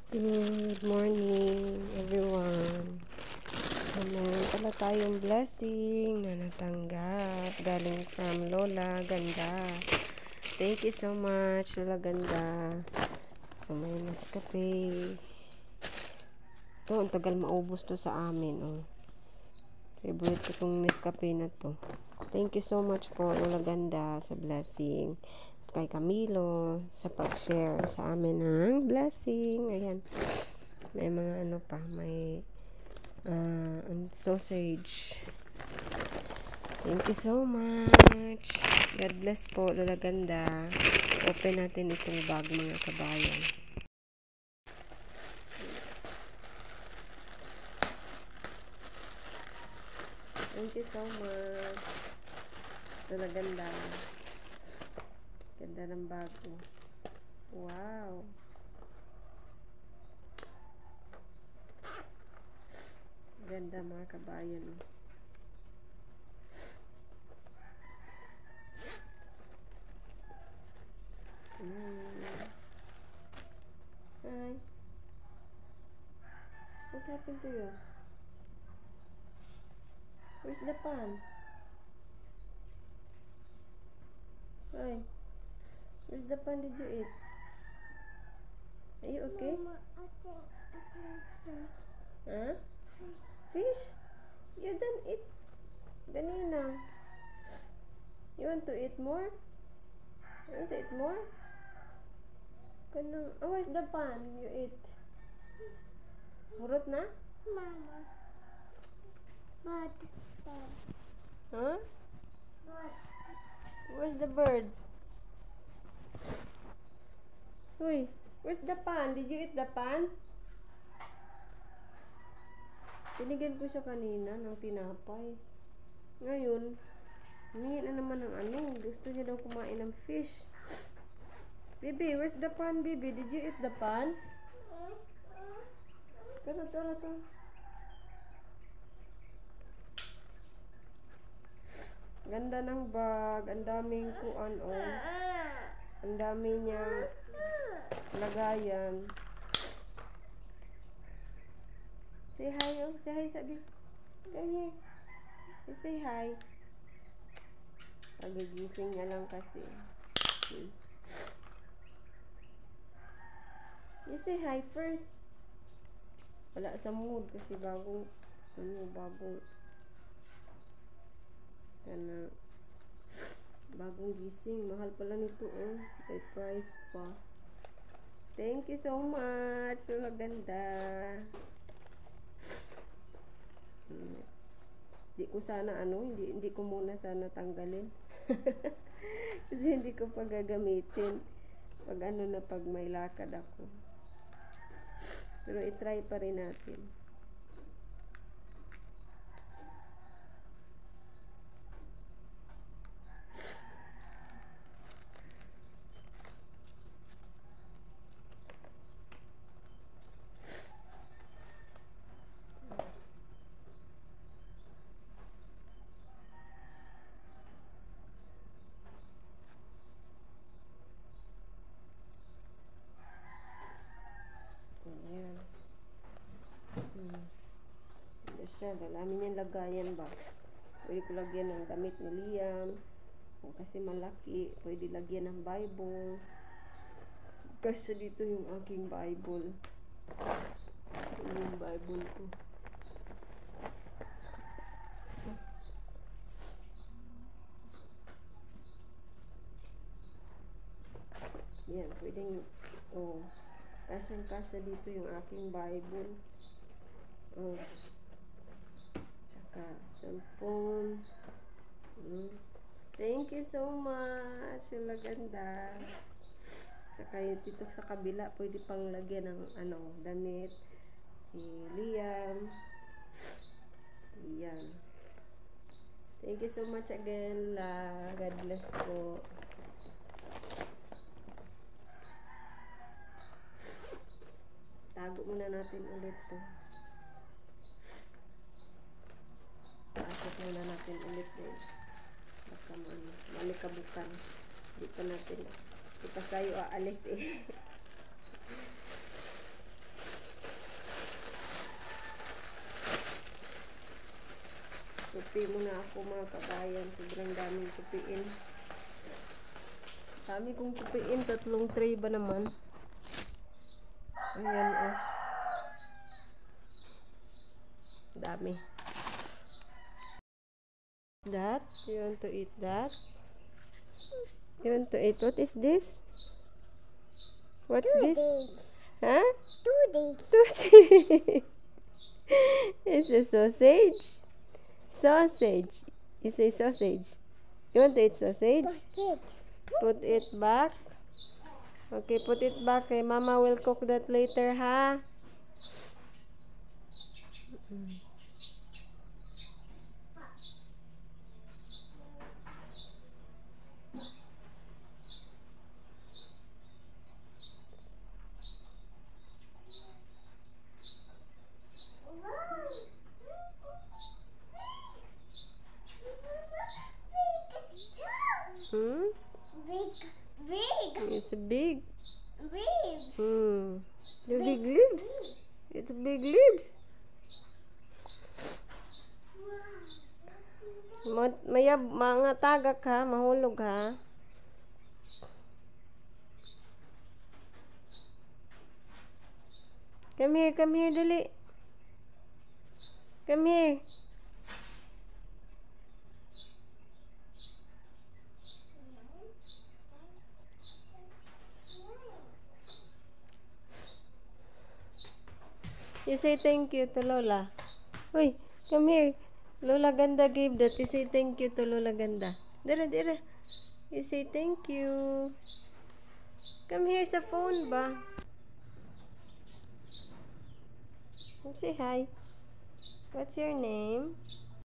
Good morning, everyone. So, meron pala tayong blessing na natanggap galing from Lola Ganda. Thank you so much, Lola Ganda. So, may Nescafe. Ito, ang tagal maubos to sa amin. Oh. Favorite ko tong Nescafe na to. Thank you so much po, Lola Ganda, sa blessing. Kay Camilo sa pag-share sa amin ng blessing. Ayan. May mga ano pa. May sausage. Thank you so much. God bless po, Lola Ganda. Open natin itong bag, mga kabayan. Thank you so much, Lola Ganda. Ganda ng bago. Wow. Ganda, mga kabayan. Hi. What happened to you? Where's the pan? Hi. Where's the pan did you eat? Are you okay? Mama, I think fish. Huh? Fish? You didn't eat ganina. You want to eat more? You want to eat more? Kanang, oh, where's the pan you eat? Hurot na? Mama. Bird. Huh? Bird. Where's the bird? Uy, where's the pan? Did you eat the pan? Binigyan ko siya kanina ng tinapay. Ngayon, humingi na naman ng ano. Gusto niya daw kumain ng fish. Baby, where's the pan, baby? Did you eat the pan? Tara. Ganda ng bag. Ang daming kuan, oh. Ang dami niyang lagayan. Say hi, oh. Say hi, sabi. Come here. You say hi. Pagigising niya lang kasi. You say hi first. Wala sa mood kasi bagong bagong gising. Mahal pala nito, oh. May price pa. Thank you so much. Maganda. Hindi ko sana hindi ko muna sana tanggalin. Kasi hindi ko pa gagamitin pag pag may lakad ako. Pero i-try pa rin natin. Siya, dalamin niyang lagayan ba? Pwede ko lagyan ng damit ni Liam. O kasi malaki, pwede lagyan ng Bible. Kasi dito yung aking Bible. Yung Bible ko. Yan, pwedeng, oh, kasyang-kasya dito yung aking Bible. Oh. Cellphone. Thank you so much. Yung maganda. Tsaka yung dito sa kabila, pwede pang lagyan ng damit. Liam. Yan. Thank you so much again, La. God bless po. Tago muna natin ulit to. Pasok muna natin ulit eh. Baka malikabukan. Di pa tayo aalis eh. ako mga kabayan. Sobrang daming tupiin. Dami kong tupiin. 3 tray ba naman? Ayan oh. Dami. That? You want to eat that? You want to eat? What is this? What's this? Huh? 2 days. Tutti. It's a sausage. Sausage. You say sausage. You want to eat sausage? Kid. Put it back. Okay, put it back. Okay, Mama will cook that later, ha? Hmm? Big. Big. It's big. Big. Hmm. The big leaves. It's big leaves. Mayab, mga tagak ha, mahulog ha. Come here, dali. Come here. You say thank you to Lola. Uy, come here. Lola Ganda gave that. You say thank you to Lola Ganda. Dira. You say thank you. Come here sa phone ba? Say hi. What's your name?